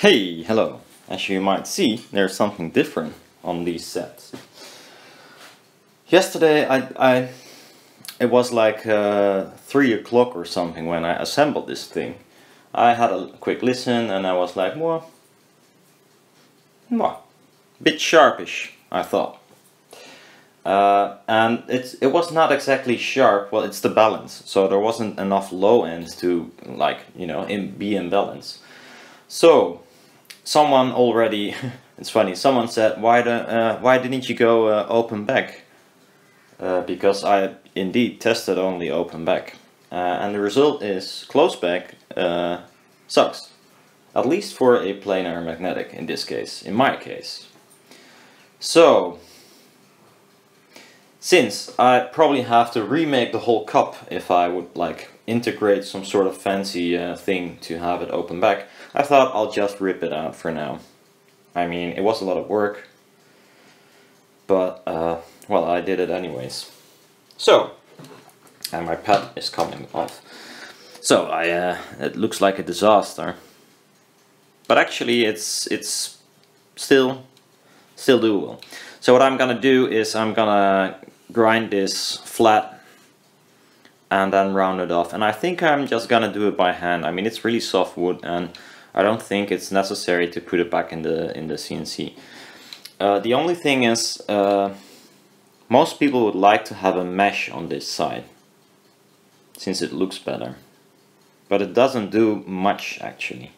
Hey, hello. As you might see, there's something different on these sets. Yesterday, it was like 3 o'clock or something when I assembled this thing. I had a quick listen and I was like, well, bit sharpish, I thought. And it was not exactly sharp. Well, it's the balance, so there wasn't enough low ends to, like, be in balance. So someone already, it's funny, someone said, why didn't you go open back? Because I indeed tested only open back. And the result is close back sucks. At least for a planar magnetic in this case, in my case. So, since I probably have to remake the whole cup if I would like integrate some sort of fancy thing to have it open back, I thought I'll just rip it out for now. I mean, it was a lot of work, but well, I did it anyways. So, and my pad is coming off. So it looks like a disaster, but actually it's still doable. So what I'm gonna do is I'm gonna grind this flat and then round it off, and I think I'm just gonna do it by hand. I mean, it's really soft wood and I don't think it's necessary to put it back in the CNC. The only thing is most people would like to have a mesh on this side since it looks better, but it doesn't do much actually.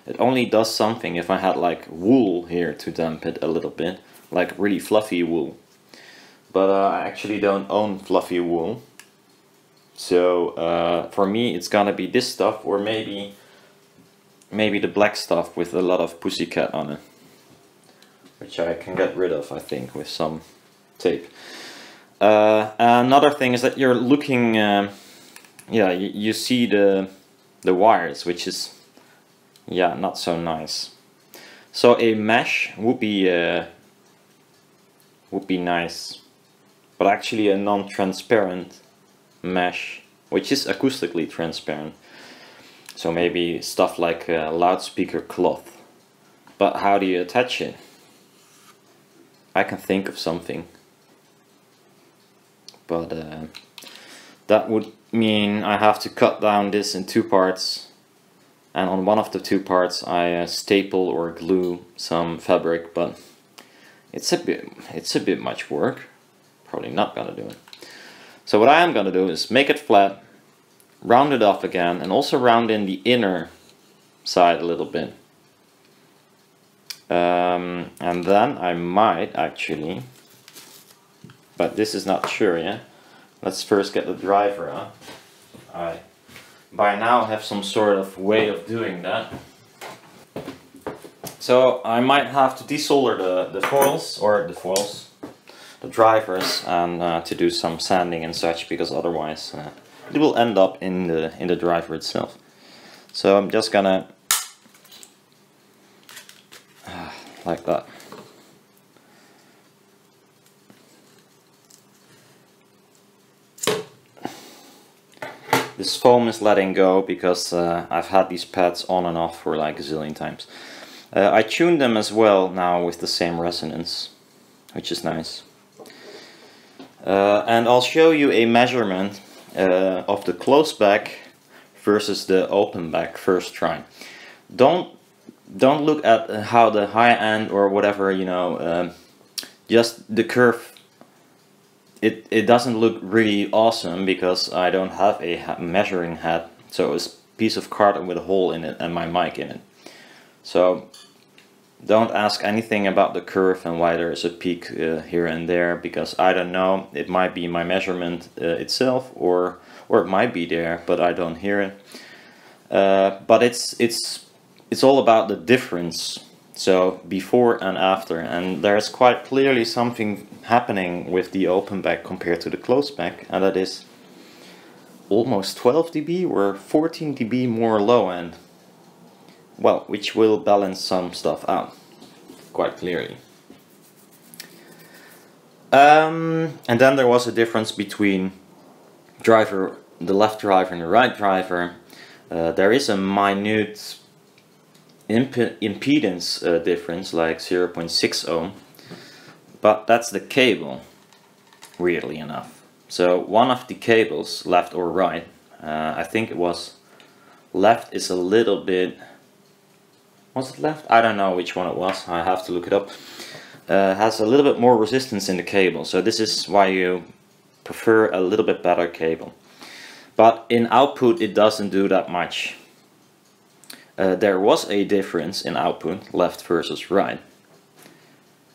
It only does something if I had like wool here to damp it a little bit, like really fluffy wool. But I actually don't own fluffy wool, so for me it's gonna be this stuff, or maybe the black stuff with a lot of pussycat on it, which I can get rid of, I think, with some tape. Another thing is that you're looking, yeah, you see the wires, which is, yeah, not so nice. So a mesh would be nice, but actually a non-transparent mesh, which is acoustically transparent. So maybe stuff like loudspeaker cloth. But how do you attach it? I can think of something, but that would mean I have to cut down this in 2 parts, and on one of the 2 parts I staple or glue some fabric, but it's a bit much work. Probably not gonna do it. So what I am gonna do is make it flat, round it off again, and also round in the inner side a little bit. And then I might actually, but this is not sure yet. Let's first get the driver out. I by now have some sort of way of doing that. So I might have to desolder the drivers, and to do some sanding and such, because otherwise it will end up in the driver itself. So I'm just gonna like that. This foam is letting go because I've had these pads on and off for like a zillion times. I tuned them as well now with the same resonance, which is nice. And I'll show you a measurement of the close back versus the open back first try. Don't look at how the high end or whatever, just the curve. It doesn't look really awesome because I don't have a measuring head, so it's a piece of carton with a hole in it and my mic in it. So don't ask anything about the curve and why there is a peak here and there, because I don't know. It might be my measurement itself, or it might be there, but I don't hear it. But it's all about the difference. So before and after, and there's quite clearly something happening with the open back compared to the close back, and that is almost 12 dB or 14 dB more low end. Well, which will balance some stuff out quite clearly. And then there was a difference between the left driver and the right driver. There is a minute impedance difference, like 0.6 ohm, but that's the cable, weirdly enough. So one of the cables, left or right, I think it was left, is a little bit, was it left? I don't know which one it was, I have to look it up. Has a little bit more resistance in the cable, so this is why you prefer a little bit better cable. But in output it doesn't do that much. There was a difference in output, left versus right,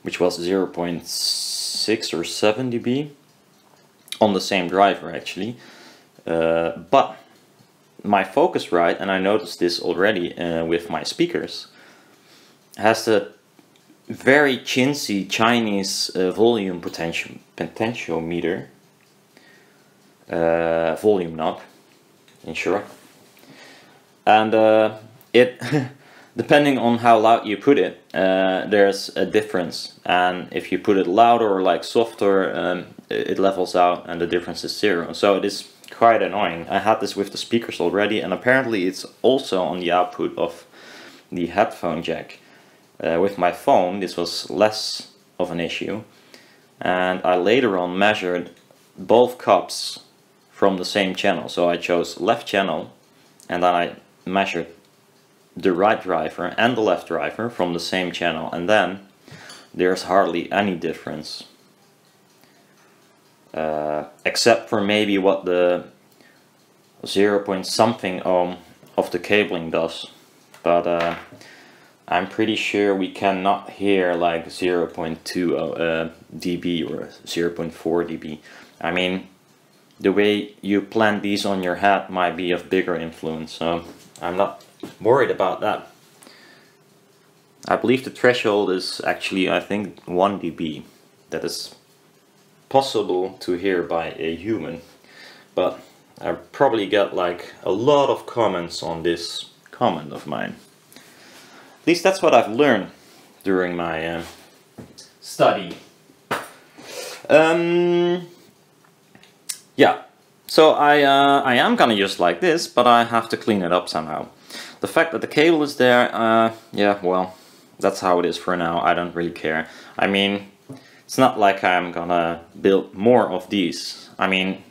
which was 0.6 or 7 dB on the same driver actually. But my Focusrite, and I noticed this already with my speakers, has a very chintzy Chinese volume potentiometer, volume knob in short, and it depending on how loud you put it, there's a difference, and if you put it louder or like softer, it levels out and the difference is 0. So it is quite annoying. I had this with the speakers already, and apparently it's also on the output of the headphone jack. With my phone this was less of an issue, and I later on measured both cups from the same channel. So I chose left channel, and then I measured the right driver and the left driver from the same channel, and then there's hardly any difference, except for maybe what the 0 point something ohm of the cabling does, but I'm pretty sure we cannot hear like 0.2 dB or 0.4 dB. I mean, the way you plant these on your head might be of bigger influence, so I'm not worried about that. I believe the threshold is actually, I think, 1 dB. That is possible to hear by a human, but I probably got like a lot of comments on this comment of mine. At least that's what I've learned during my study. Yeah, so I am gonna use like this, but I have to clean it up somehow. The fact that the cable is there, yeah, well, that's how it is for now. I don't really care. I mean, it's not like I'm gonna build more of these. I mean,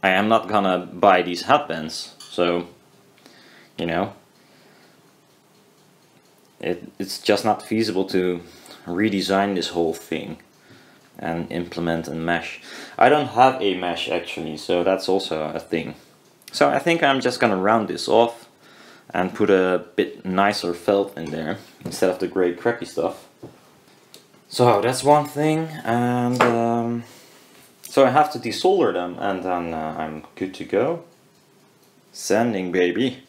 I am not gonna buy these headbands, so, you know, it's just not feasible to redesign this whole thing and implement a mesh. I don't have a mesh actually, so that's also a thing. So I think I'm just gonna round this off and put a bit nicer felt in there instead of the grey crappy stuff. So that's one thing, and so I have to desolder them, and then I'm good to go. Sanding, baby.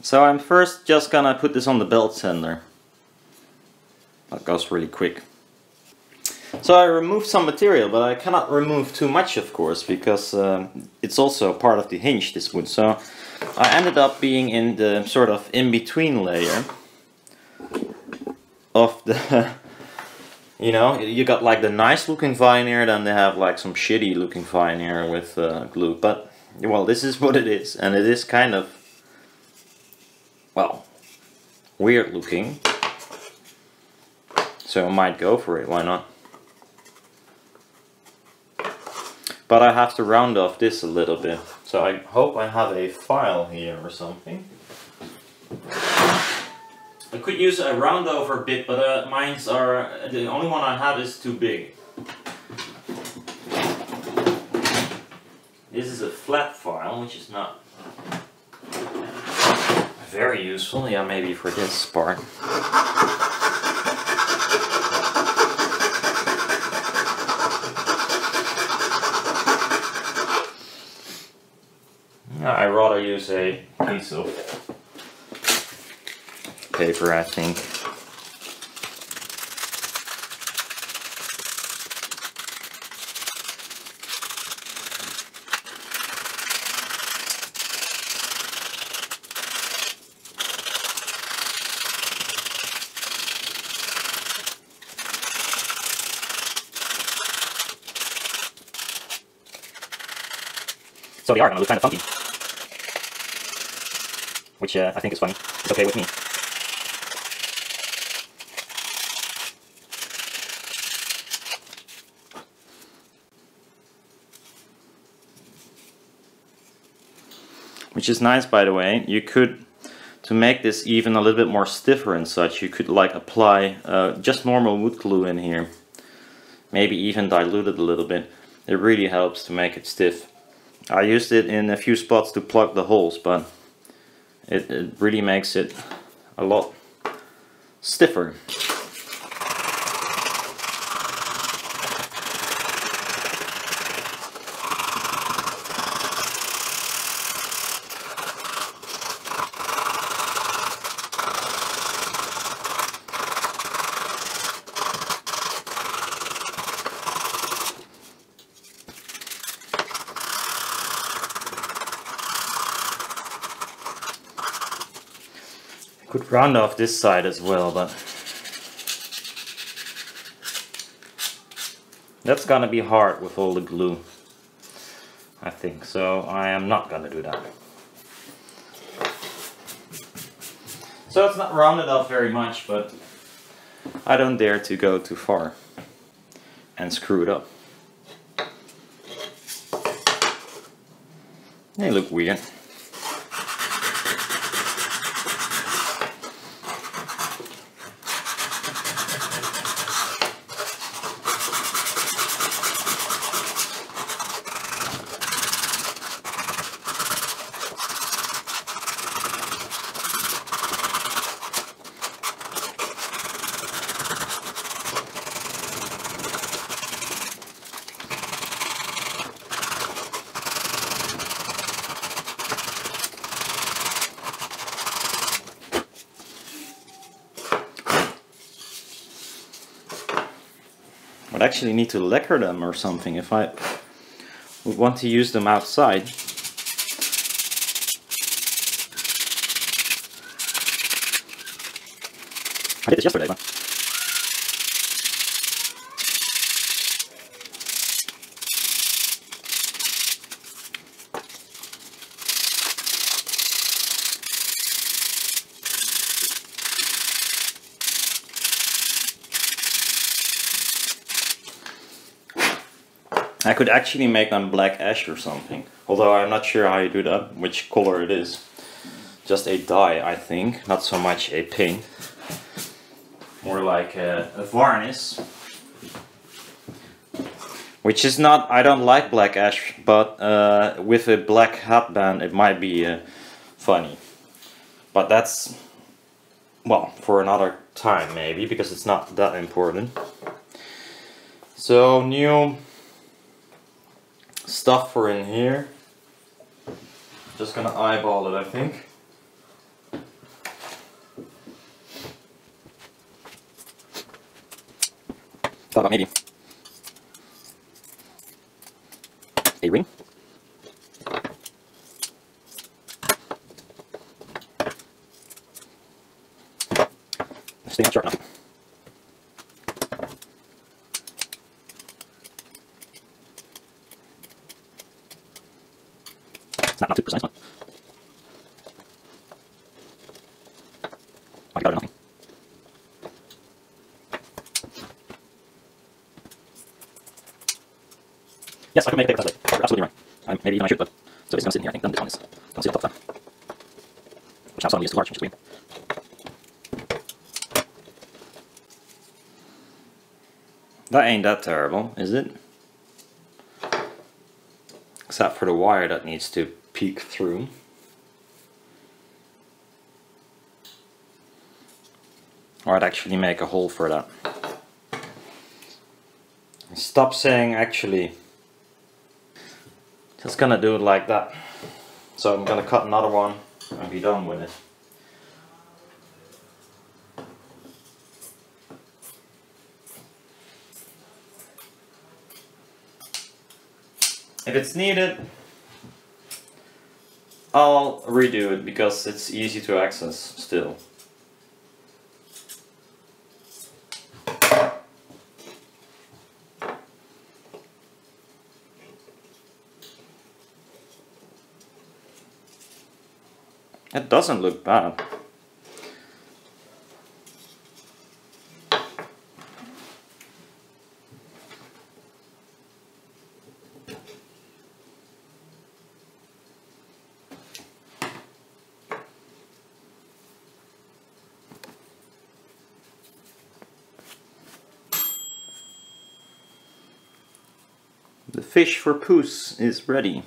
So I'm first just gonna put this on the belt sander. That goes really quick. So I removed some material, but I cannot remove too much, of course, because it's also part of the hinge, this wood. So I ended up being in the sort of in-between layer of the, you know, you got like the nice looking veneer, then they have like some shitty looking veneer with glue. But, well, this is what it is, and it is kind of, well, weird looking. So I might go for it, why not? But I have to round off this a little bit. So I hope I have a file here or something. I could use a round over bit, but mine's are, the only one I have is too big. This is a flat file, which is not very useful. Yeah, maybe for this part. I'd rather use a piece of paper, I think. So they are going to look kind of funky, which I think is funny. It's okay with me. which is nice, by the way. You could, to make this even a little bit more stiffer and such, you could like apply just normal wood glue in here. Maybe even dilute it a little bit. It really helps to make it stiff. I used it in a few spots to plug the holes, but it really makes it a lot stiffer. Could round off this side as well, but that's gonna be hard with all the glue, I think, so I am not gonna do that. So it's not rounded off very much, but I don't dare to go too far and screw it up. They look weird. Would actually need to lacquer them or something if I would want to use them outside. I did this yesterday, but I could actually make them black ash or something, although I'm not sure how you do that, which color it is. Just a dye, I think, not so much a paint. More like a varnish. Which is not, I don't like black ash, but with a black headband it might be funny. But that's, well, for another time maybe, because it's not that important. So, new stuff for in here. Just gonna eyeball it, I think. Thought about maybe a ring. Stay not sharp enough. It's not too precise, but might be better than nothing. Yes, I can make a paper test. You're absolutely right. Maybe even I should, but so it's gonna sit in here. I think then this one is. Don't see the top there, which now suddenly is too large, which is weird. That ain't that terrible, is it? Except for the wire that needs to peek through. Or I'd actually make a hole for that. Stop saying actually. Just gonna do it like that. So I'm gonna cut another one and be done with it. If it's needed, I'll redo it because it's easy to access still. It doesn't look bad. The fish for Puss is ready.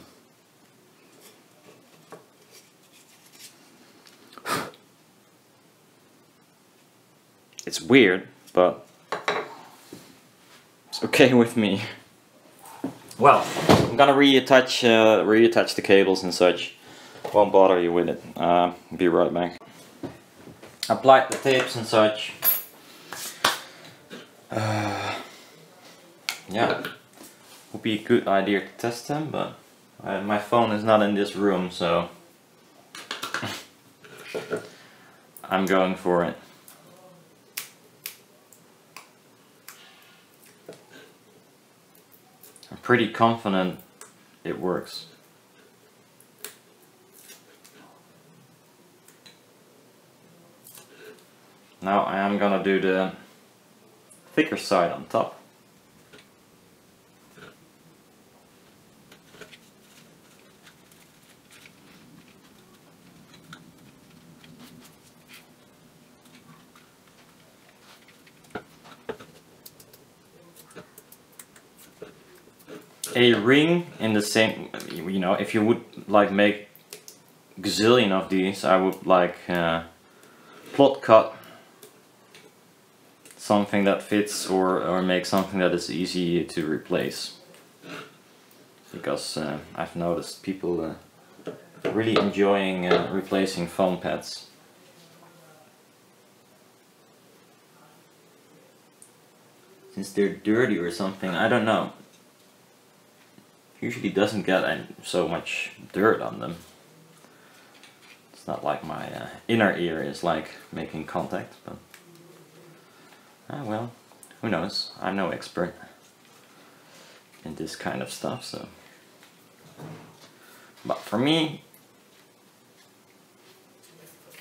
It's weird, but it's okay with me. Well, I'm gonna reattach the cables and such. Won't bother you with it. Be right back. Applied the tapes and such. Yeah, would be a good idea to test them, but my phone is not in this room, so I'm going for it. I'm pretty confident it works. Now I am gonna do the thicker side on top. A ring in the same, you know, if you would like make gazillion of these, I would like plot cut something that fits, or make something that is easy to replace, because I've noticed people really enjoying replacing phone pads. Since they're dirty or something, I don't know. Usually doesn't get so much dirt on them. It's not like my inner ear is like making contact, but well, who knows? I'm no expert in this kind of stuff, so. But for me,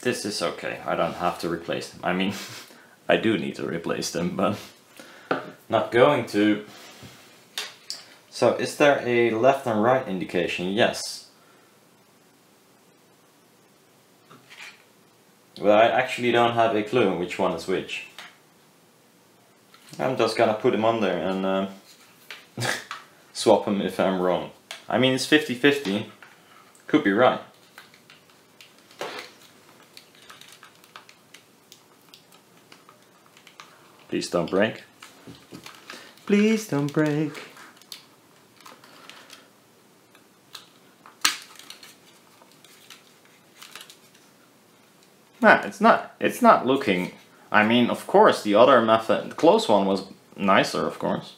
this is okay. I don't have to replace them. I mean, I do need to replace them, but not going to. So, is there a left and right indication? Yes. Well, I actually don't have a clue which one is which. I'm just gonna put them on there and swap them if I'm wrong. I mean, it's 50-50. Could be right. Please don't break. Please don't break. Nah, it's not looking. I mean, of course, the other method, the close one, was nicer, of course,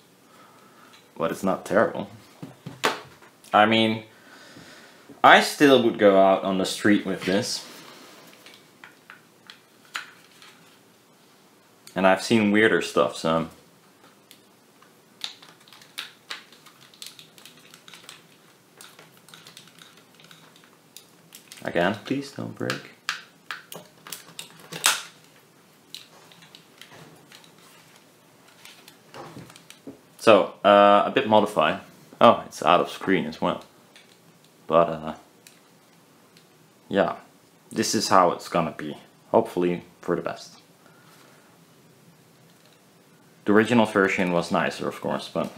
but it's not terrible. I mean, I still would go out on the street with this, and I've seen weirder stuff, so. Again, please don't break. So, a bit modified. Oh, it's out of screen as well. But, yeah, this is how it's gonna be. Hopefully for the best. The original version was nicer, of course, but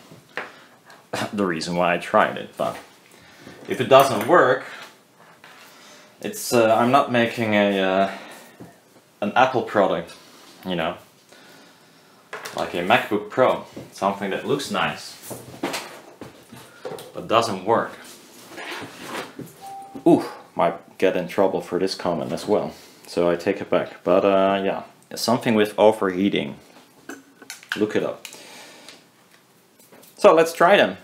the reason why I tried it. But if it doesn't work, it's I'm not making an Apple product, you know. Like a MacBook Pro, something that looks nice, but doesn't work. Ooh, might get in trouble for this comment as well, so I take it back. But yeah, something with overheating. Look it up. So let's try them.